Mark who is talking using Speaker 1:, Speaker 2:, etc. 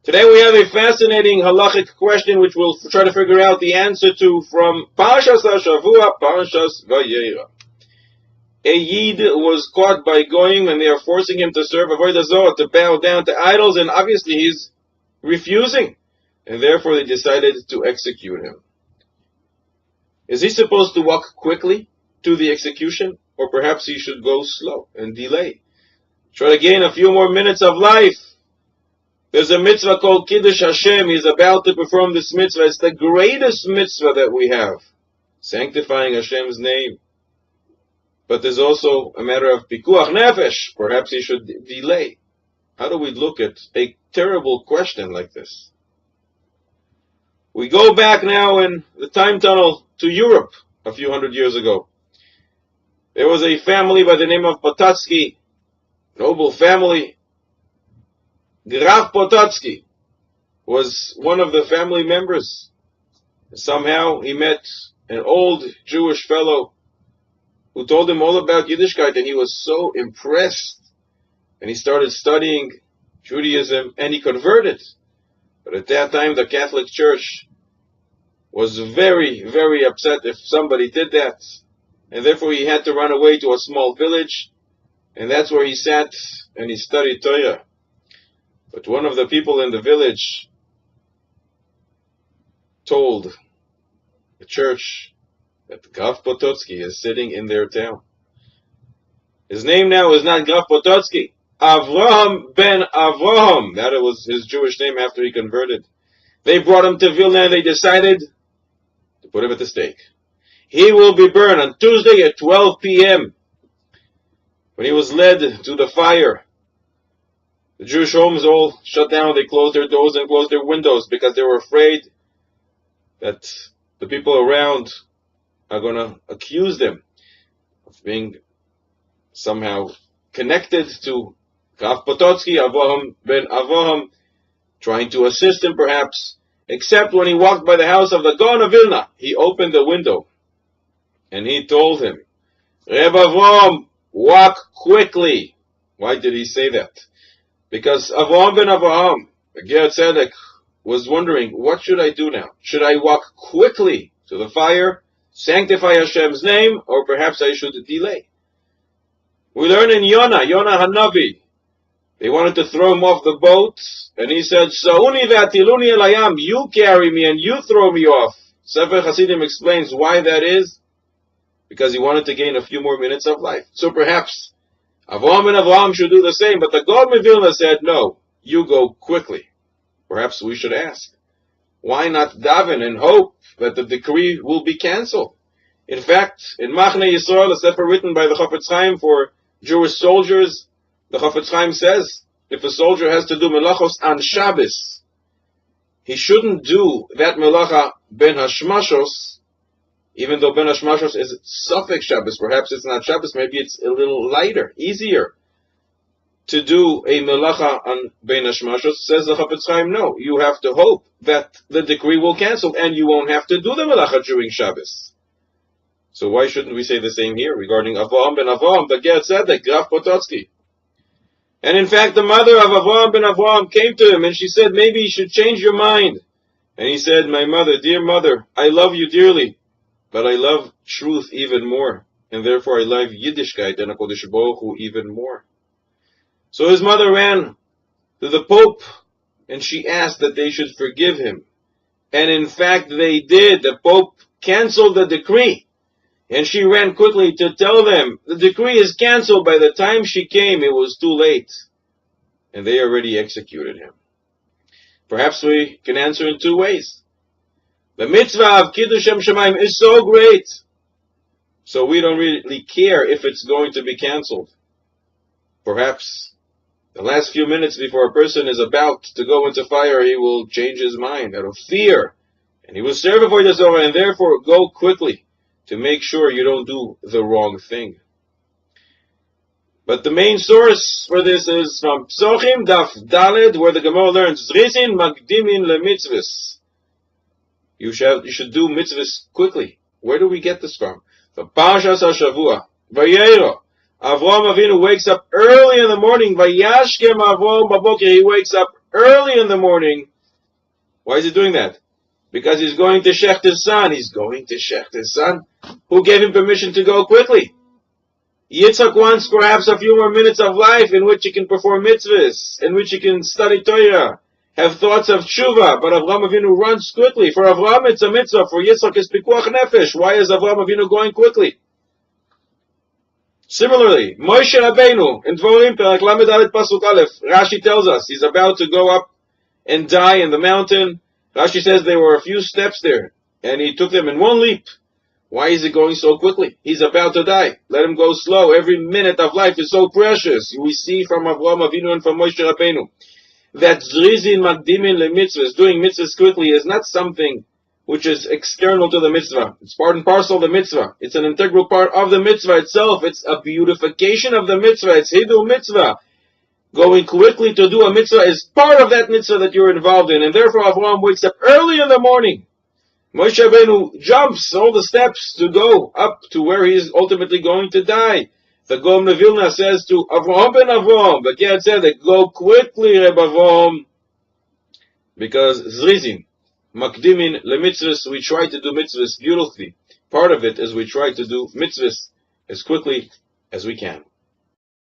Speaker 1: Today we have a fascinating halachic question which we'll try to figure out the answer to from Parshas HaShavua, Parshas Vayera. A Yid was caught by Goyim and they are forcing him to serve Avodah Zorah, to bow down to idols, and obviously he's refusing. And therefore they decided to execute him. Is he supposed to walk quickly to the execution? Or perhaps he should go slow and delay? Try to gain a few more minutes of life. There's a mitzvah called Kiddush Hashem. He's about to perform this mitzvah. It's the greatest mitzvah that we have. Sanctifying Hashem's name. But there's also a matter of pikuach nefesh. Perhaps he should delay. How do we look at a terrible question like this? We go back now in the time tunnel to Europe a few hundred years ago. There was a family by the name of Potocki, noble family. Graf Potocki was one of the family members. Somehow he met an old Jewish fellow who told him all about Yiddishkeit, and he was so impressed. And he started studying Judaism, and he converted. But at that time, the Catholic Church was very, very upset if somebody did that. And therefore he had to run away to a small village, and that's where he sat and he studied Torah. But one of the people in the village told the church that Graf Potocki is sitting in their town. His name now is not Graf Potocki, Avraham ben Avraham. That was his Jewish name after he converted. They brought him to Vilna and they decided to put him at the stake. He will be burned on Tuesday at 12 p.m. When he was led to the fire, the Jewish homes all shut down. They closed their doors and closed their windows because they were afraid that the people around are going to accuse them of being somehow connected to Graf Potocki, Avraham ben Avraham, trying to assist him perhaps. Except when he walked by the house of the Gaon of Vilna, he opened the window and he told him, Reb Avraham, walk quickly. Why did he say that? Because Avraham ben Avraham, the Ger Tzedek, was wondering, what should I do now? Should I walk quickly to the fire, sanctify Hashem's name, or perhaps I should delay? We learn in Yonah Hanavi, they wanted to throw him off the boat, and he said, Sa'uni ve'atiluni elayam, you carry me and you throw me off. Sefer Hasidim explains why that is, because he wanted to gain a few more minutes of life. So perhaps Avraham and Avraham should do the same, but the Gaon of Vilna said, no, you go quickly. Perhaps we should ask, why not daven and hope that the decree will be cancelled? In fact, in Machne Yisrael, a sefer written by the Chafetz Chaim for Jewish soldiers, the Chafetz Chaim says, if a soldier has to do melachos on Shabbos, he shouldn't do that melacha ben hashmashos, even though ben hashmashos is suffix Shabbos. Perhaps it's not Shabbos, maybe it's a little lighter, easier to do a melacha on ben hashmashos. Says the Chafetz Chaim, no, you have to hope that the decree will cancel and you won't have to do the melacha during Shabbos. So why shouldn't we say the same here regarding Avraham ben Avraham, the Ger Tzedek, Graf Potocki? And in fact, the mother of Avraham ben Avraham came to him and she said, maybe you should change your mind. And he said, my mother, dear mother, I love you dearly, but I love truth even more. And therefore I love Yiddishkeit and HaKadosh Baruch Hu even more. So his mother ran to the Pope and she asked that they should forgive him. And in fact, they did. The Pope canceled the decree. And she ran quickly to tell them, the decree is canceled. By the time she came, it was too late. And they already executed him. Perhaps we can answer in two ways. The mitzvah of Kiddush Shem Shemaim is so great, so we don't really care if it's going to be canceled. Perhaps the last few minutes before a person is about to go into fire, he will change his mind out of fear. And he will serve before the Zohar, and therefore go quickly to make sure you don't do the wrong thing. But the main source for this is from Psochim Daf Daled, where the Gemara learns Zrizin Magdimin LeMitzvahs. You should do mitzvahs quickly. Where do we get this from? From Parshas HaShavua, Vayera. Avraham Avinu wakes up early in the morning. Vayashkem Avraham Babokir. He wakes up early in the morning. Why is he doing that? Because he's going to shecht his son. He's going to shecht his son. Who gave him permission to go quickly? Yitzchak wants perhaps a few more minutes of life in which he can perform mitzvahs, in which he can study Torah, have thoughts of tshuva, but Avraham Avinu runs quickly. For Avraham it's a mitzvah, for Yitzchak it's pikuach nefesh. Why is Avraham Avinu going quickly? Similarly, Moshe Rabbeinu, in Dvorim, Perek Lamed Aleph Pasuk Aleph, Rashi tells us he's about to go up and die in the mountain. Rashi says there were a few steps there, and he took them in one leap. Why is he going so quickly? He's about to die. Let him go slow. Every minute of life is so precious. We see from Avraham Avinu and from Moshe Rabbeinu that zrizin makdimin lemitzvahs, doing mitzvahs quickly, is not something which is external to the mitzvah. It's part and parcel of the mitzvah. It's an integral part of the mitzvah itself. It's a beautification of the mitzvah. It's hidur mitzvah. Going quickly to do a mitzvah is part of that mitzvah that you're involved in. And therefore Avraham wakes up early in the morning. Moshe Rabbeinu jumps all the steps to go up to where he is ultimately going to die. The Gaon of Vilna says to Avraham ben Avraham, but Gad said that go quickly, Reb Avraham, because zrizin, makdimin lemitzvahs, we try to do mitzvahs beautifully. Part of it is we try to do mitzvahs as quickly as we can.